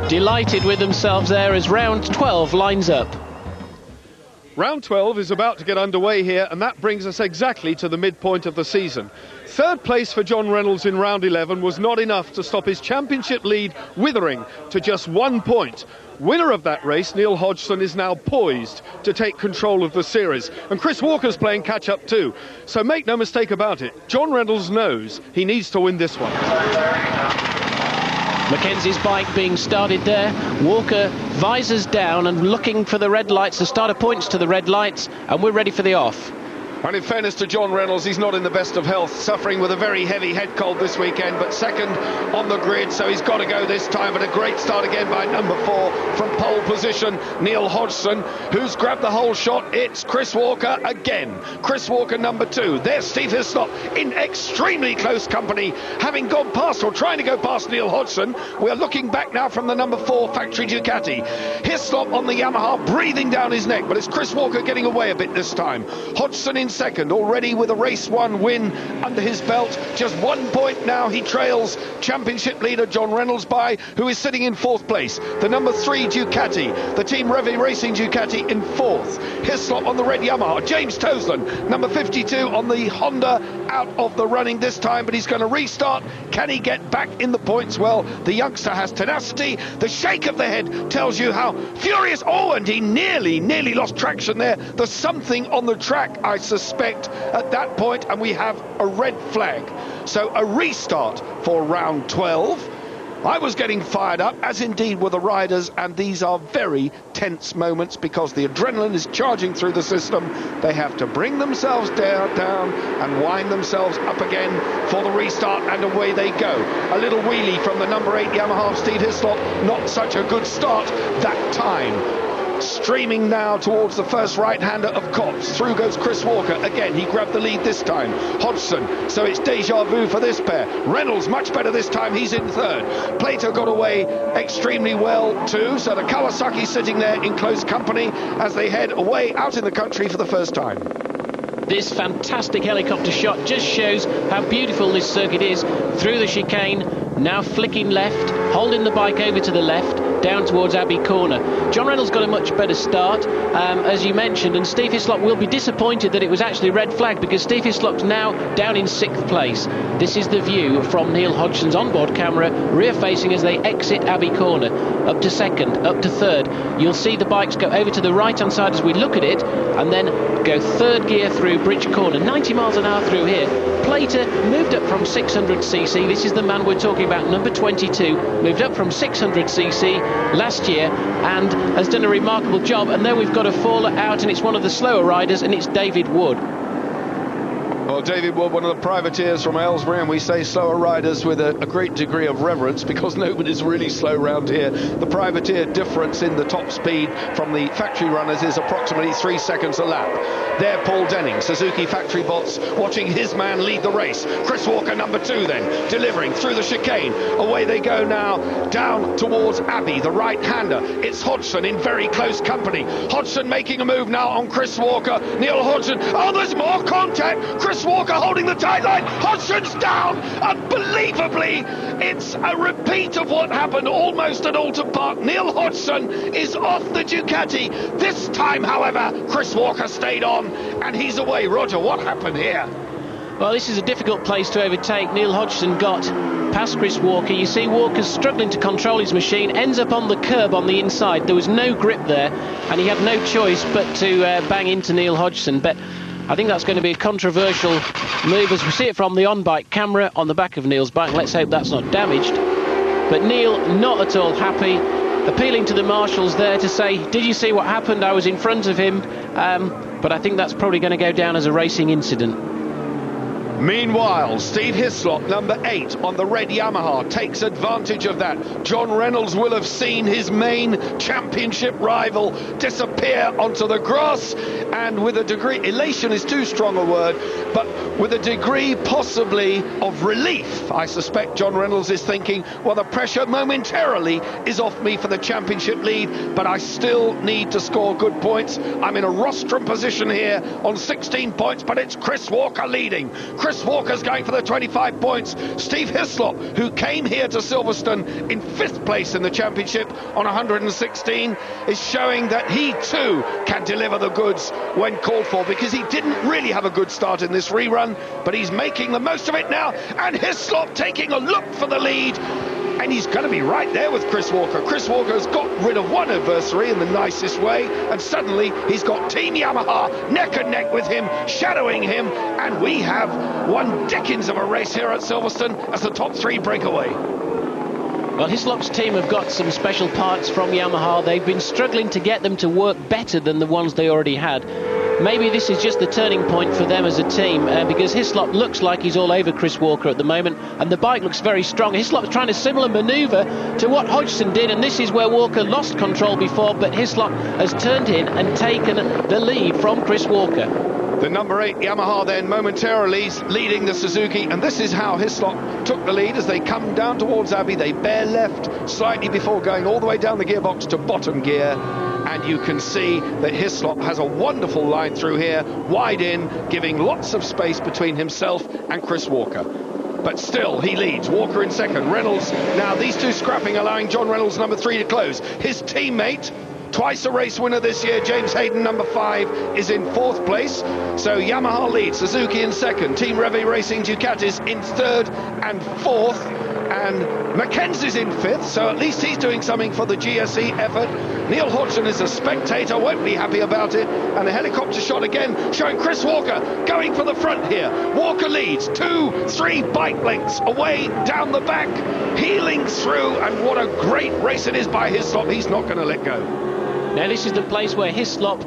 delighted with themselves there as round 12 lines up. Round 12 is about to get underway here, and that brings us exactly to the midpoint of the season. Third place for John Reynolds in round 11 was not enough to stop his championship lead withering to just 1 point. Winner of that race, Neil Hodgson, is now poised to take control of the series. And Chris Walker's playing catch-up too. So make no mistake about it, John Reynolds knows he needs to win this one. Mackenzie's bike being started there. Walker visors down and looking for the red lights. The starter points to the red lights, and we're ready for the off. And in fairness to John Reynolds, he's not in the best of health, suffering with a very heavy head cold this weekend, but second on the grid, so he's got to go this time. But a great start again by number 4 from pole position, Neil Hodgson, who's grabbed the whole shot. It's Chris Walker again. Chris Walker number 2. There's Steve Hislop in extremely close company, having gone past or trying to go past Neil Hodgson. We're looking back now from the number 4 factory Ducati. Hislop on the Yamaha, breathing down his neck, but it's Chris Walker getting away a bit this time. Hodgson in second, already with a race 1 win under his belt. Just 1 point now he trails championship leader John Reynolds by, who is sitting in 4th place. The number 3 Ducati, the Team Revy Racing Ducati in 4th. Hislop on the red Yamaha. James Toseland, number 52 on the Honda, out of the running this time, but he's going to restart. Can he get back in the points? Well, the youngster has tenacity. The shake of the head tells you how furious. Oh, and he nearly lost traction there. There's something on the track, I suspect, at that point, and we have a red flag. So a restart for round 12. I was getting fired up, as indeed were the riders, and these are very tense moments because the adrenaline is charging through the system. They have to bring themselves down and wind themselves up again for the restart, and away they go. A little wheelie from the number 8 Yamaha, Steve Hislop. Not such a good start that time. Streaming now towards the first right-hander of Copse. Through goes Chris Walker. Again, he grabbed the lead this time. Hodgson, so it's deja vu for this pair. Reynolds, much better this time. He's in 3rd. Plato got away extremely well too, so the Kawasaki sitting there in close company as they head away out in the country for the first time. This fantastic helicopter shot just shows how beautiful this circuit is. Through the chicane, now flicking left, holding the bike over to the left, down towards Abbey Corner. John Reynolds got a much better start, as you mentioned, and Steve Hislop will be disappointed that it was actually red flag, because Steve Hislop's now down in 6th place. This is the view from Neil Hodgson's onboard camera, rear facing as they exit Abbey Corner. Up to 2nd, up to 3rd. You'll see the bikes go over to the right hand side as we look at it, and then go 3rd gear through Bridge Corner. 90 miles an hour through here. Plater moved up from 600cc. This is the man we're talking about, number 22. Moved up from 600cc last year and has done a remarkable job. And then we've got a faller out, and it's one of the slower riders, and it's David Wood. Well, David Wood, one of the privateers from Aylesbury, and we say slower riders with a great degree of reverence because nobody's really slow round here. The privateer difference in the top speed from the factory runners is approximately 3 seconds a lap. There, Paul Denning, Suzuki factory bots, watching his man lead the race. Chris Walker, number 2 then, delivering through the chicane. Away they go now, down towards Abbey, the right-hander. It's Hodgson in very close company. Hodgson making a move now on Chris Walker. Neil Hodgson, oh, there's more contact. Chris Walker holding the tight line. Hodgson's down. Unbelievably, it's a repeat of what happened almost at Alton Park. Neil Hodgson is off the Ducati. This time, however, Chris Walker stayed on, and he's away. Roger, what happened here? Well, this is a difficult place to overtake. Neil Hodgson got past Chris Walker. You see Walker's struggling to control his machine, ends up on the curb on the inside. There was no grip there, and he had no choice but to bang into Neil Hodgson. But I think that's going to be a controversial move as we see it from the on-bike camera on the back of Neil's bike. Let's hope that's not damaged. But Neil not at all happy, appealing to the marshals there to say, did you see what happened? I was in front of him. But I think that's probably going to go down as a racing incident. Meanwhile, Steve Hislop, number 8 on the red Yamaha, takes advantage of that. John Reynolds will have seen his main championship rival disappear onto the grass, and with a degree, elation is too strong a word, but with a degree possibly of relief, I suspect John Reynolds is thinking, well, the pressure momentarily is off me for the championship lead, but I still need to score good points. I'm in a rostrum position here on 16 points, but it's Chris Walker leading. Chris Walker's going for the 25 points. Steve Hislop, who came here to Silverstone in 5th place in the championship on 116, is showing that he too can deliver the goods when called for, because he didn't really have a good start in this rerun, but he's making the most of it now. And Hislop taking a look for the lead, and he's going to be right there with Chris Walker. Chris Walker has got rid of one adversary in the nicest way, and suddenly he's got Team Yamaha neck and neck with him, shadowing him, and we have one dickens of a race here at Silverstone as the top 3 break away. Well, Hislop's team have got some special parts from Yamaha. They've been struggling to get them to work better than the ones they already had. Maybe this is just the turning point for them as a team, because Hislop looks like he's all over Chris Walker at the moment, and the bike looks very strong. Hislop's trying a similar manoeuvre to what Hodgson did, and this is where Walker lost control before, but Hislop has turned in and taken the lead from Chris Walker. The number 8 Yamaha then momentarily leading the Suzuki, and this is how Hislop took the lead as they come down towards Abbey. They bear left slightly before going all the way down the gearbox to bottom gear, and you can see that Hislop has a wonderful line through here, wide in, giving lots of space between himself and Chris Walker. But still, he leads. Walker in second. Reynolds, now these two scrapping, allowing John Reynolds, number 3, to close. His teammate, twice a race winner this year, James Haydon, number 5, is in 4th place. So Yamaha leads, Suzuki in second, Team Reve Racing Ducatis in 3rd and 4th, and Mackenzie's in 5th, so at least he's doing something for the GSE effort. Neil Hodgson is a spectator, won't be happy about it, and a helicopter shot again showing Chris Walker going for the front here. Walker leads 2-3 bike lengths away down the back, heeling through, and what a great race it is by Hislop. He's not going to let go. Now this is the place where Hislop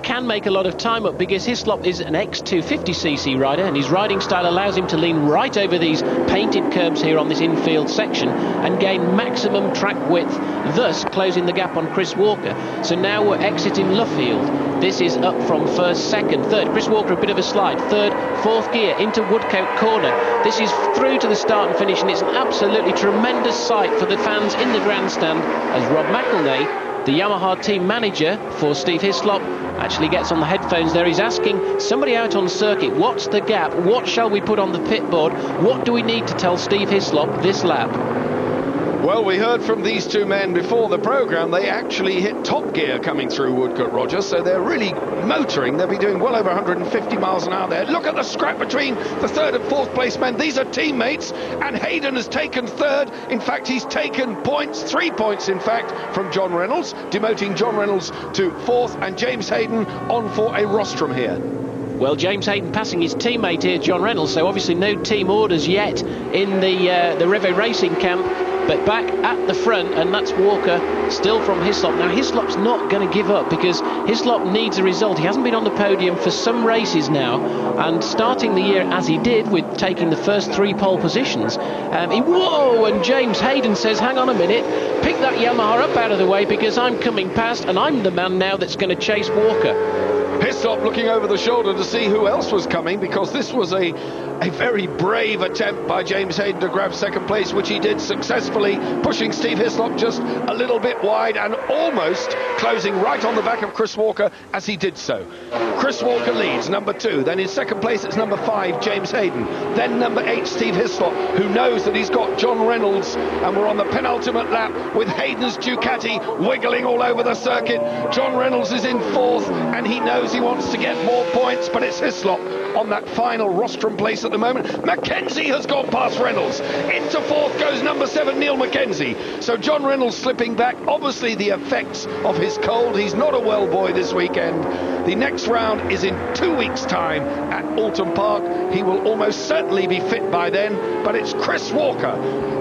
can make a lot of time up, because Hislop is an ex-250cc rider, and his riding style allows him to lean right over these painted curbs here on this infield section and gain maximum track width, thus closing the gap on Chris Walker. So now we're exiting Luffield. This is up from 1st, 2nd, 3rd. Chris Walker a bit of a slide. 3rd, 4th gear into Woodcote Corner. This is through to the start and finish, and it's an absolutely tremendous sight for the fans in the grandstand as Rob McElnay, the Yamaha team manager for Steve Hislop, actually gets on the headphones there. He's asking somebody out on circuit, what's the gap? What shall we put on the pit board? What do we need to tell Steve Hislop this lap? Well, we heard from these two men before the programme. They actually hit top gear coming through Woodcote, Roger, so they're really motoring. They'll be doing well over 150 miles an hour there. Look at the scrap between the 3rd and 4th place men. These are teammates, and Haydon has taken 3rd. In fact, he's taken points, 3 points in fact, from John Reynolds, demoting John Reynolds to 4th, and James Haydon on for a rostrum here. Well, James Haydon passing his teammate here, John Reynolds, so obviously no team orders yet in the Reve Racing camp, but back at the front, and that's Walker still from Hislop. Now Hislop's not going to give up, because Hislop needs a result. He hasn't been on the podium for some races now, and starting the year as he did with taking the first 3 pole positions, and James Haydon says, hang on a minute, pick that Yamaha up out of the way, because I'm coming past and I'm the man now that's going to chase Walker. Hislop looking over the shoulder to see who else was coming, because this was a very brave attempt by James Haydon to grab 2nd place, which he did successfully, pushing Steve Hislop just a little bit wide and almost closing right on the back of Chris Walker as he did so. Chris Walker leads, number 2. Then in 2nd place it's number 5, James Haydon. Then number 8, Steve Hislop, who knows that he's got John Reynolds, and we're on the penultimate lap with Haydon's Ducati wiggling all over the circuit. John Reynolds is in 4th, and he knows he wants to get more points, but it's Hislop on that final rostrum place at the moment. Mackenzie has gone past Reynolds. Into 4th goes number 7, Neil Mackenzie. So John Reynolds slipping back, obviously the effects of his cold. He's not a well boy this weekend. The next round is in 2 weeks' time at Alton Park. He will almost certainly be fit by then, but it's Chris Walker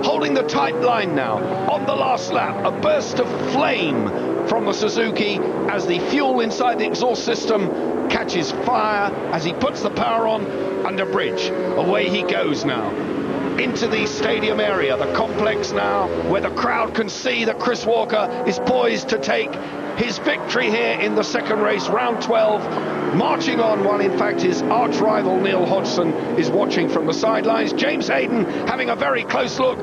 holding the tight line now on the last lap. A burst of flame from the Suzuki as the fuel inside the exhaust system catches fire as he puts the power on under bridge. Away he goes now into the stadium area, the complex now, where the crowd can see that Chris Walker is poised to take his victory here in the 2nd race, round 12, marching on while in fact his arch rival Neil Hodgson is watching from the sidelines. James Haydon having a very close look,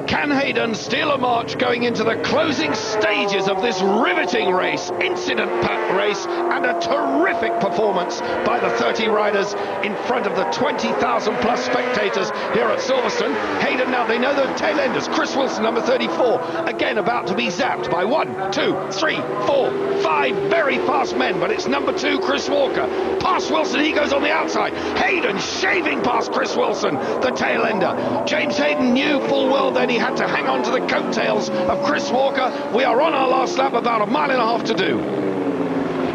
Can Haydon steal a march going into the closing stages of this riveting race, incident-packed race, and a terrific performance by the 30 riders in front of the 20,000 plus spectators here at Silverstone. Haydon now, they know the tail enders. Chris Wilson, number 34, again about to be zapped by 1, 2, 3, 4, 5 very fast men, but it's number 2, Chris Walker. Past Wilson, he goes on the outside. Haydon shaving past Chris Wilson, the tail ender. James Haydon knew full well then he had to hang on to the coattails of Chris Walker. We are on our last lap, about a mile and a half to do.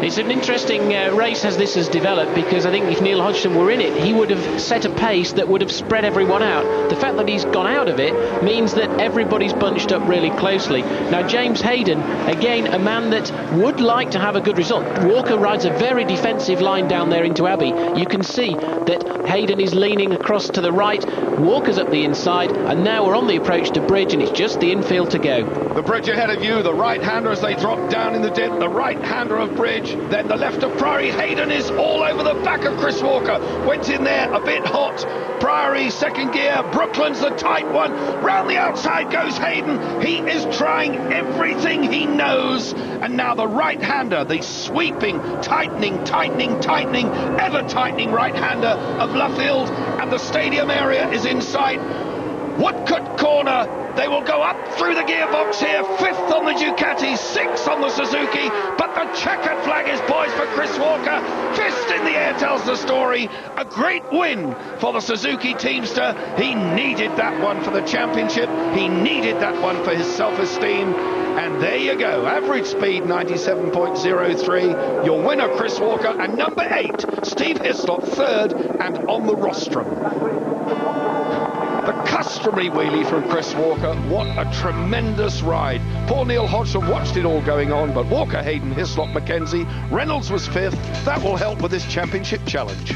It's an interesting race as this has developed, because I think if Neil Hodgson were in it, he would have set a pace that would have spread everyone out. The fact that he's gone out of it means that everybody's bunched up really closely. Now, James Haydon, again, a man that would like to have a good result. Walker rides a very defensive line down there into Abbey. You can see that Haydon is leaning across to the right, Walker's up the inside, and now we're on the approach to Bridge, and it's just the infield to go. The Bridge ahead of you, the right-hander as they drop down in the dip, the right-hander of Bridge. Then the left of Priory. Haydon is all over the back of Chris Walker. Went in there a bit hot. Priory second gear. Brooklands the tight one. Round the outside goes Haydon. He is trying everything he knows. And now the right-hander, the sweeping, tightening, ever-tightening right-hander of Luffield. And the stadium area is in sight. Woodcut corner. They will go up through the gearbox here, 5th on the Ducati, 6th on the Suzuki, but the checkered flag is poised for Chris Walker. Fist in the air tells the story. A great win for the Suzuki teamster. He needed that one for the championship. He needed that one for his self-esteem. And there you go, average speed 97.03. Your winner, Chris Walker, and number 8, Steve Hislop, 3rd and on the rostrum. The customary wheelie from Chris Walker. What a tremendous ride. Poor Neil Hodgson watched it all going on, but Walker, Haydon, Hislop, Mackenzie, Reynolds was 5th. That will help with this championship challenge.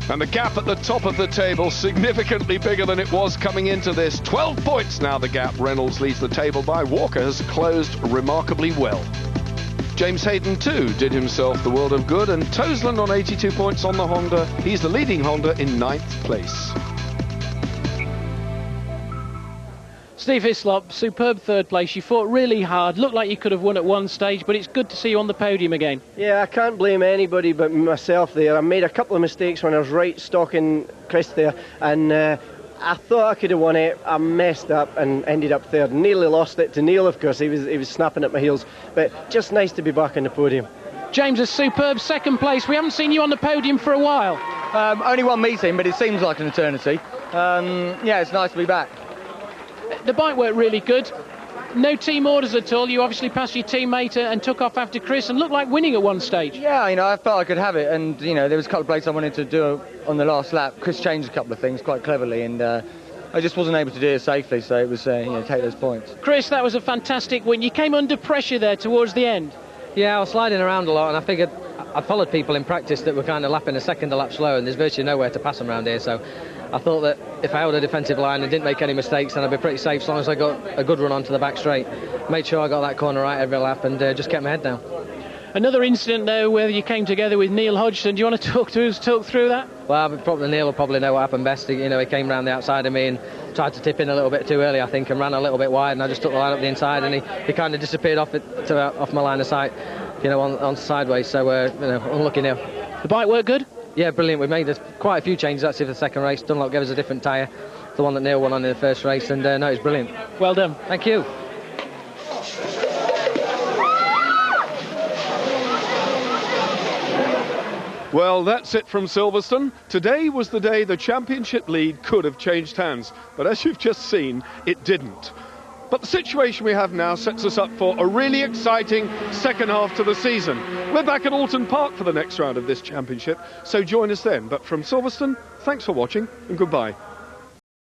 And the gap at the top of the table significantly bigger than it was coming into this. 12 points now the gap Reynolds leads the table by. Walker has closed remarkably well. James Haydon too did himself the world of good, and Toseland on 82 points on the Honda. He's the leading Honda in 9th place. Steve Hislop, superb 3rd place. You fought really hard, looked like you could have won at one stage, but it's good to see you on the podium again. Yeah, I can't blame anybody but myself there. I made a couple of mistakes when I was right stalking Chris there, and I thought I could have won it. I messed up and ended up 3rd. Nearly lost it to Neil, of course. He was snapping at my heels, but just nice to be back on the podium. James, a superb 2nd place. We haven't seen you on the podium for a while. Only one meeting, but it seems like an eternity. Yeah, it's nice to be back. The bike worked really good. No team orders at all. You obviously passed your teammate and took off after Chris and looked like winning at one stage. Yeah, I felt I could have it, and there was a couple of places I wanted to do on the last lap. Chris changed a couple of things quite cleverly, and I just wasn't able to do it safely, so it was take those points. Chris, that was a fantastic win. You came under pressure there towards the end. Yeah, I was sliding around a lot, and I figured I followed people in practice that were kind of lapping a second a lap slow, and there's virtually nowhere to pass them around here, so I thought that if I held a defensive line and didn't make any mistakes, then I'd be pretty safe as long as I got a good run onto the back straight. Made sure I got that corner right every lap and just kept my head down. Another incident though where you came together with Neil Hodgson. Do you want to talk through that? Well, Neil will probably know what happened best. He came round the outside of me and tried to tip in a little bit too early, I think, and ran a little bit wide, and I just took the line up the inside, and he kind of disappeared off my line of sight, on sideways. So unlucky Neil. The bike worked good? Yeah, brilliant. We made quite a few changes actually for the second race. Dunlop gave us a different tyre, the one that Neil won on in the first race, and no, it's brilliant. Well done. Thank you. Well, that's it from Silverstone. Today was the day the championship lead could have changed hands, but as you've just seen, it didn't. But the situation we have now sets us up for a really exciting second half to the season. We're back at Alton Park for the next round of this championship, so join us then. But from Silverstone, thanks for watching and goodbye.